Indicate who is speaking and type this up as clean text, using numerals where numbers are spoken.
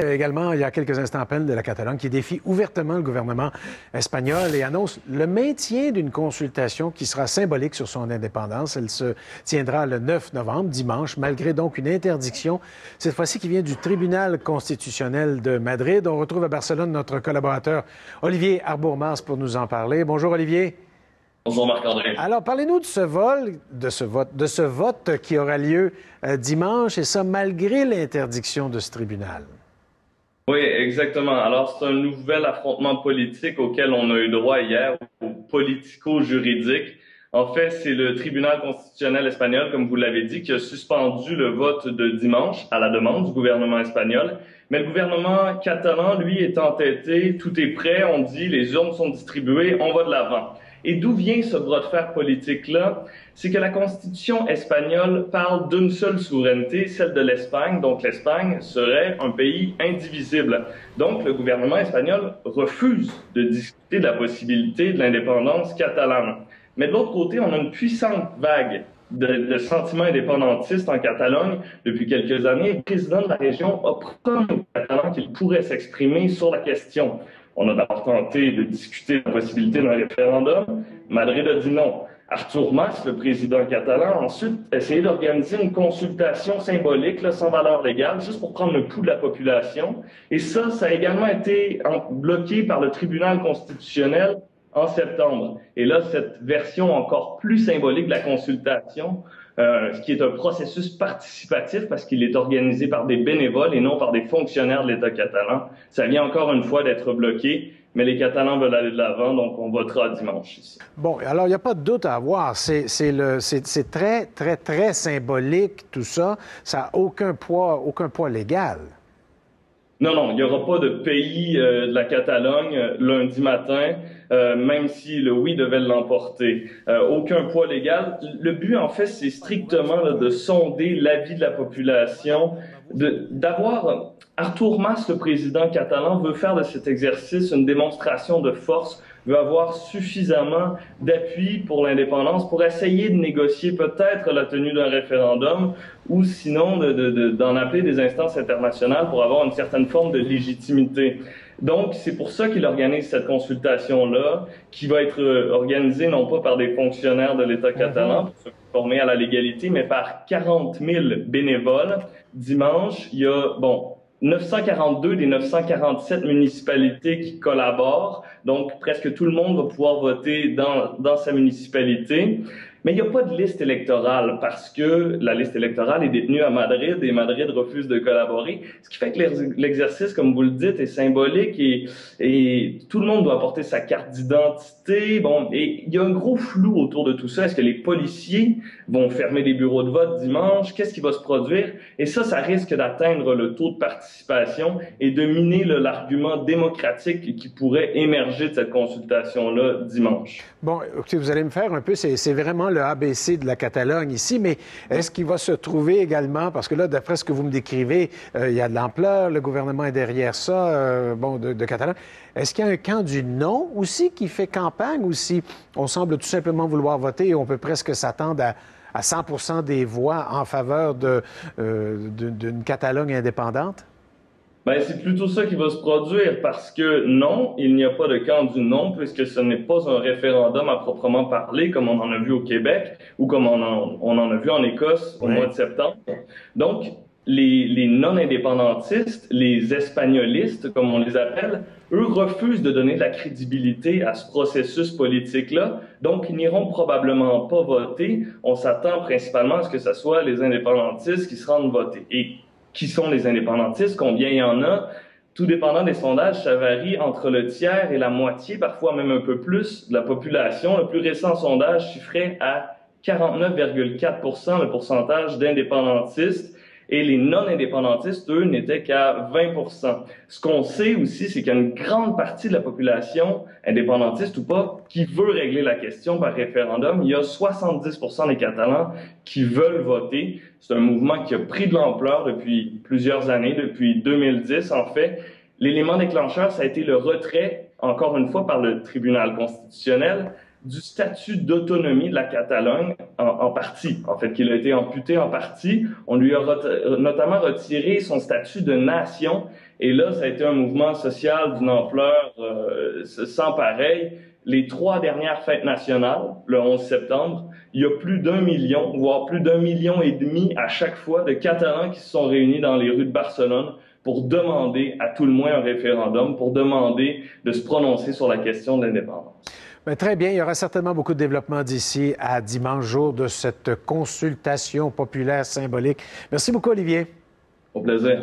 Speaker 1: Également, il y a quelques instants à peine, de la Catalogne qui défie ouvertement le gouvernement espagnol et annonce le maintien d'une consultation qui sera symbolique sur son indépendance. Elle se tiendra le 9 novembre, dimanche, malgré donc une interdiction, cette fois-ci qui vient du tribunal constitutionnel de Madrid. On retrouve à Barcelone notre collaborateur Olivier Arbourmas pour nous en parler. Bonjour Olivier.
Speaker 2: Bonjour Marc-André.
Speaker 1: Alors, parlez-nous de ce vote qui aura lieu dimanche, et ça malgré l'interdiction de ce tribunal.
Speaker 2: Oui, exactement. Alors, c'est un nouvel affrontement politique auquel on a eu droit hier, au politico-juridique. En fait, c'est le tribunal constitutionnel espagnol, comme vous l'avez dit, qui a suspendu le vote de dimanche à la demande du gouvernement espagnol. Mais le gouvernement catalan, lui, est entêté, tout est prêt, on dit, les urnes sont distribuées, on va de l'avant. Et d'où vient ce bras de fer politique-là? C'est que la Constitution espagnole parle d'une seule souveraineté, celle de l'Espagne. Donc l'Espagne serait un pays indivisible. Donc le gouvernement espagnol refuse de discuter de la possibilité de l'indépendance catalane. Mais de l'autre côté, on a une puissante vague de sentiments indépendantistes en Catalogne depuis quelques années. Le président de la région a promis aux Catalans qu'il pourrait s'exprimer sur la question. On a d'abord tenté de discuter de la possibilité d'un référendum. Madrid a dit non. Artur Mas, le président catalan, a ensuite essayé d'organiser une consultation symbolique, là, sans valeur légale, juste pour prendre le pouls de la population. Et ça a également été bloqué par le tribunal constitutionnel en septembre. Et là, cette version encore plus symbolique de la consultation, ce qui est un processus participatif parce qu'il est organisé par des bénévoles et non par des fonctionnaires de l'État catalan, ça vient encore une fois d'être bloqué, mais les Catalans veulent aller de l'avant, donc on votera dimanche ici.
Speaker 1: Bon, alors il n'y a pas de doute à avoir. C'est très, très, très symbolique, tout ça. Ça n'a aucun poids légal.
Speaker 2: Non, il n'y aura pas de pays de la Catalogne lundi matin, même si le oui devait l'emporter. Aucun poids légal. Le but, en fait, c'est strictement là, de sonder l'avis de la population, d'avoir... Artur Mas, le président catalan, veut faire de cet exercice une démonstration de force, veut avoir suffisamment d'appui pour l'indépendance pour essayer de négocier peut-être la tenue d'un référendum ou sinon d'en appeler des instances internationales pour avoir une certaine forme de légitimité. Donc, c'est pour ça qu'il organise cette consultation-là, qui va être organisée non pas par des fonctionnaires de l'État catalan pour se conformer à la légalité, mais par 40 000 bénévoles. Dimanche, il y a, 942 des 947 municipalités qui collaborent, donc presque tout le monde va pouvoir voter dans sa municipalité. Mais il n'y a pas de liste électorale parce que la liste électorale est détenue à Madrid et Madrid refuse de collaborer. Ce qui fait que l'exercice, comme vous le dites, est symbolique et tout le monde doit apporter sa carte d'identité. Bon, et il y a un gros flou autour de tout ça. Est-ce que les policiers vont fermer des bureaux de vote dimanche? Qu'est-ce qui va se produire? Et ça risque d'atteindre le taux de participation et de miner l'argument démocratique qui pourrait émerger de cette consultation-là dimanche.
Speaker 1: Bon, écoutez, vous allez me faire un peu, c'est vraiment le ABC de la Catalogne ici, mais est-ce qu'il va se trouver également, parce que là, d'après ce que vous me décrivez, il y a de l'ampleur, le gouvernement est derrière ça, de Catalogne. Est-ce qu'il y a un camp du non aussi qui fait campagne, ou si on semble tout simplement vouloir voter et on peut presque s'attendre à 100% des voix en faveur d'une Catalogne indépendante?
Speaker 2: C'est plutôt ça qui va se produire parce que non, il n'y a pas de camp du non puisque ce n'est pas un référendum à proprement parler comme on en a vu au Québec ou comme on en a vu en Écosse au mois de septembre. Donc, les non-indépendantistes, les espagnolistes, comme on les appelle, eux refusent de donner de la crédibilité à ce processus politique-là. Donc, ils n'iront probablement pas voter. On s'attend principalement à ce que ce soit les indépendantistes qui se rendent voter. Et qui sont les indépendantistes, combien il y en a, tout dépendant des sondages, ça varie entre le tiers et la moitié, parfois même un peu plus, de la population. Le plus récent sondage chiffrait à 49,4% le pourcentage d'indépendantistes et les non-indépendantistes, eux, n'étaient qu'à 20%. Ce qu'on sait aussi, c'est qu'il y a une grande partie de la population, indépendantiste ou pas, qui veut régler la question par référendum. Il y a 70% des Catalans qui veulent voter. C'est un mouvement qui a pris de l'ampleur depuis plusieurs années, depuis 2010 en fait. L'élément déclencheur, ça a été le retrait, encore une fois, par le tribunal constitutionnel, du statut d'autonomie de la Catalogne en partie, en fait, qu'il a été amputé en partie. On lui a notamment retiré son statut de nation. Et là, ça a été un mouvement social d'une ampleur sans pareil. Les 3 dernières fêtes nationales, le 11 septembre, il y a plus d'1 million, voire plus d'1,5 million à chaque fois de Catalans qui se sont réunis dans les rues de Barcelone pour demander à tout le moins un référendum, pour demander de se prononcer sur la question de l'indépendance.
Speaker 1: Bien, très bien. Il y aura certainement beaucoup de développement d'ici à dimanche, jour de cette consultation populaire symbolique. Merci beaucoup, Olivier.
Speaker 2: Au plaisir.